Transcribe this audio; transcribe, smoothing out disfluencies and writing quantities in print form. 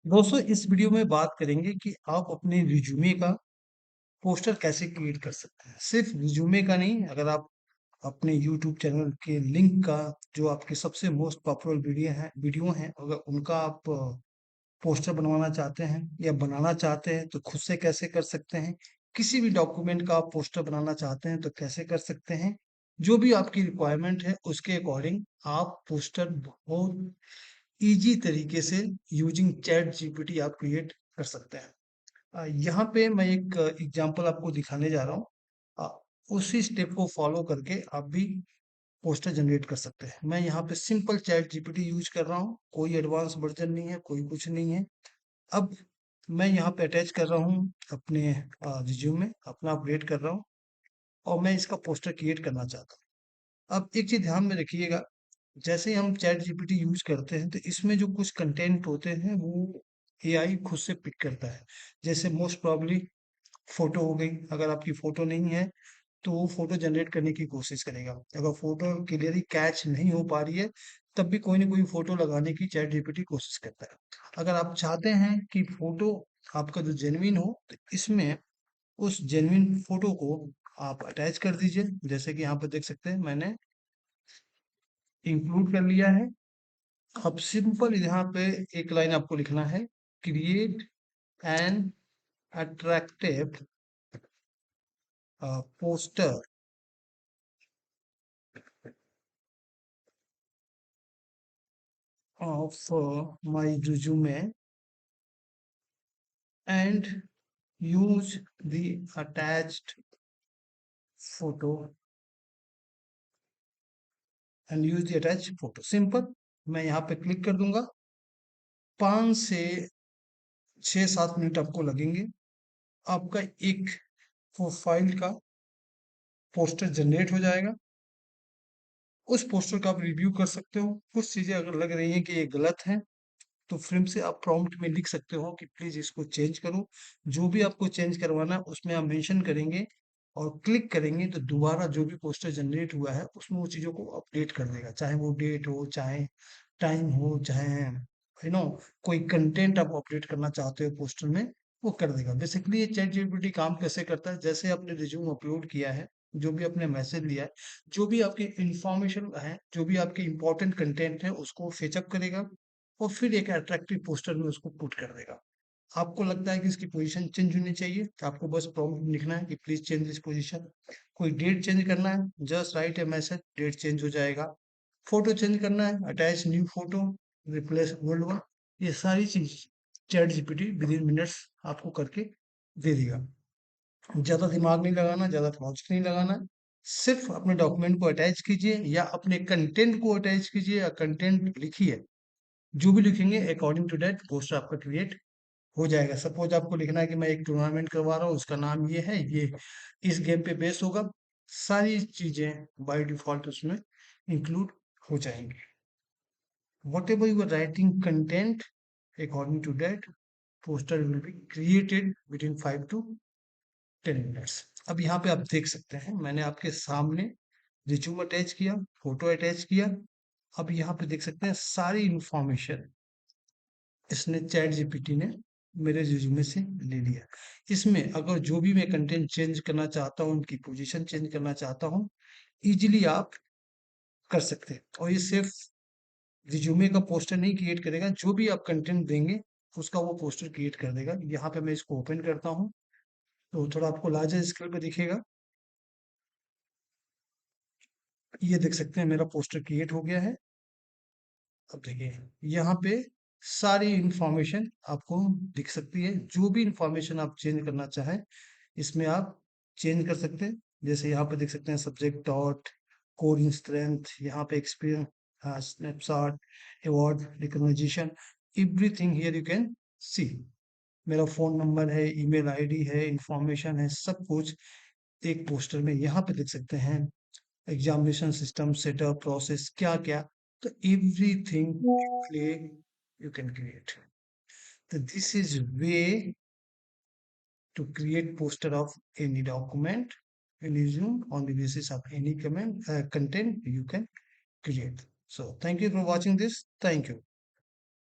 दोस्तों इस वीडियो में बात करेंगे कि आप अपने रिज्यूमे का पोस्टर कैसे क्रिएट कर सकते हैं। सिर्फ रिज्यूमे का नहीं, अगर आप अपने यूट्यूब चैनल के लिंक का, जो आपके सबसे मोस्ट पॉपुलर वीडियो हैं, अगर उनका आप पोस्टर बनवाना चाहते हैं या बनाना चाहते हैं तो खुद से कैसे कर सकते हैं। किसी भी डॉक्यूमेंट का आप पोस्टर बनाना चाहते हैं तो कैसे कर सकते हैं। जो भी आपकी रिक्वायरमेंट है उसके अकॉर्डिंग आप पोस्टर बहुत इजी तरीके से यूजिंग चैट जीपीटी आप क्रिएट कर सकते हैं। यहाँ पे मैं एक एग्जांपल आपको दिखाने जा रहा हूँ। अ, उसी स्टेप को फॉलो करके आप भी पोस्टर जनरेट कर सकते हैं। मैं यहाँ पे सिंपल चैट जीपीटी यूज कर रहा हूँ, कोई एडवांस वर्जन नहीं है, कोई कुछ नहीं है। अब मैं यहाँ पे अटैच कर रहा हूँ अपने रिज्यूमे, अपना अपडेट कर रहा हूँ और मैं इसका पोस्टर क्रिएट करना चाहता हूँ। अब एक चीज ध्यान में रखिएगा, जैसे हम चैट जीपीटी यूज करते हैं तो इसमें जो कुछ कंटेंट होते हैं वो एआई खुद से पिक करता है। जैसे मोस्ट प्रॉब्ली फोटो हो गई, अगर आपकी फोटो नहीं है तो वो फोटो जनरेट करने की कोशिश करेगा। अगर फोटो क्लियरली कैच नहीं हो पा रही है तब भी कोई ना कोई फोटो लगाने की चैट जीपीटी कोशिश करता है। अगर आप चाहते हैं कि फोटो आपका जो जेन्युइन हो तो इसमें उस जेन्युइन फोटो को आप अटैच कर दीजिए। जैसे कि यहाँ पर देख सकते हैं मैंने इंक्लूड कर लिया है। अब सिंपल यहाँ पे एक लाइन आपको लिखना है, create an attractive poster of my resume and use the attached photo simple. मैं यहाँ पे क्लिक कर दूंगा। 5 से 6 7 मिनट आपको लगेंगे। आपका एक प्रोफाइल का पोस्टर जनरेट हो जाएगा। उस पोस्टर का आप रिव्यू कर सकते हो। कुछ चीजें अगर लग रही हैं कि ये गलत है तो फिर से आप प्रॉम्प्ट में लिख सकते हो कि प्लीज इसको चेंज करो। जो भी आपको चेंज करवाना है उसमें आप मेंशन करेंगे और क्लिक करेंगे तो दोबारा जो भी पोस्टर जनरेट हुआ है उसमें वो चीजों को अपडेट कर देगा, चाहे वो डेट हो, चाहे टाइम हो, चाहे कोई कंटेंट आप अपडेट करना चाहते हो पोस्टर में, वो कर देगा। बेसिकली ये चैट जीपीटी काम कैसे करता है, जैसे आपने रिज्यूम अपलोड किया है, जो भी आपने मैसेज दिया है, जो भी आपकी इंफॉर्मेशन है, जो भी आपके इंपॉर्टेंट कंटेंट है उसको फेचअप करेगा और फिर एक अट्रैक्टिव पोस्टर में उसको पुट कर देगा। आपको लगता है कि इसकी पोजीशन चेंज होनी चाहिए तो आपको बस प्रॉम्प्ट में लिखना है कि प्लीज चेंज दिस पोजीशन। कोई डेट चेंज करना है, जस्ट राइट ए मैसेज, डेट चेंज हो जाएगा। फोटो चेंज करना है, attach new photo, replace old one. ये सारी चीज chat GPT with in minutes आपको करके दे देगा। ज्यादा दिमाग नहीं लगाना, ज्यादा लॉजिक नहीं लगाना, सिर्फ अपने डॉक्यूमेंट को अटैच कीजिए या अपने कंटेंट को अटैच कीजिए या कंटेंट लिखिए। जो भी लिखेंगे अकॉर्डिंग टू दैट पोस्टर आपका क्रिएट हो जाएगा। सपोज आपको लिखना है कि मैं एक टूर्नामेंट करवा रहा हूँ, उसका नाम ये है, ये इस गेम पे बेस होगा। सारी चीजें बाय डिफॉल्ट उसमें इंक्लूड हो जाएंगी। Whatever you are writing content, according to that poster will be created within 5 to 10 minutes. अब यहाँ पे आप देख सकते हैं मैंने आपके सामने रिज्यूम अटैच किया, फोटो अटैच किया। अब यहाँ पे देख सकते हैं सारी इंफॉर्मेशन इसने चैट जीपीटी ने मेरे रिज्यूमे से ले लिया। इसमें अगर जो भी मैं कंटेंट चेंज करना चाहता हूँ, उनकी पोजीशन चेंज करना चाहता हूँ, इजीली आप कर सकते हैं। और ये सिर्फ रिज्यूमे का पोस्टर नहीं क्रिएट करेगा, जो भी आप कंटेंट देंगे उसका वो पोस्टर क्रिएट कर देगा। यहाँ पे मैं इसको ओपन करता हूँ तो थोड़ा आपको लार्जर स्केल पे दिखेगा। ये देख सकते हैं मेरा पोस्टर क्रिएट हो गया है। अब देखिए यहाँ पे सारी इंफॉर्मेशन आपको दिख सकती है। जो भी इंफॉर्मेशन आप चेंज करना चाहें इसमें आप चेंज कर सकते हैं। जैसे यहाँ पे देख सकते हैं सब्जेक्ट डॉट, कोडिंग स्ट्रेंथ, यहाँ पे experience, snapshot, award recognition, everything here you can see. मेरा फोन नंबर है, ईमेल आईडी है, इंफॉर्मेशन है, सब कुछ एक पोस्टर में यहाँ पे देख सकते हैं। एग्जामिनेशन सिस्टम सेटअप प्रोसेस क्या क्या, तो everything you can create. So this is way to create poster of any document in resume on the basis of any comment content you can create. So thank you for watching this. Thank you.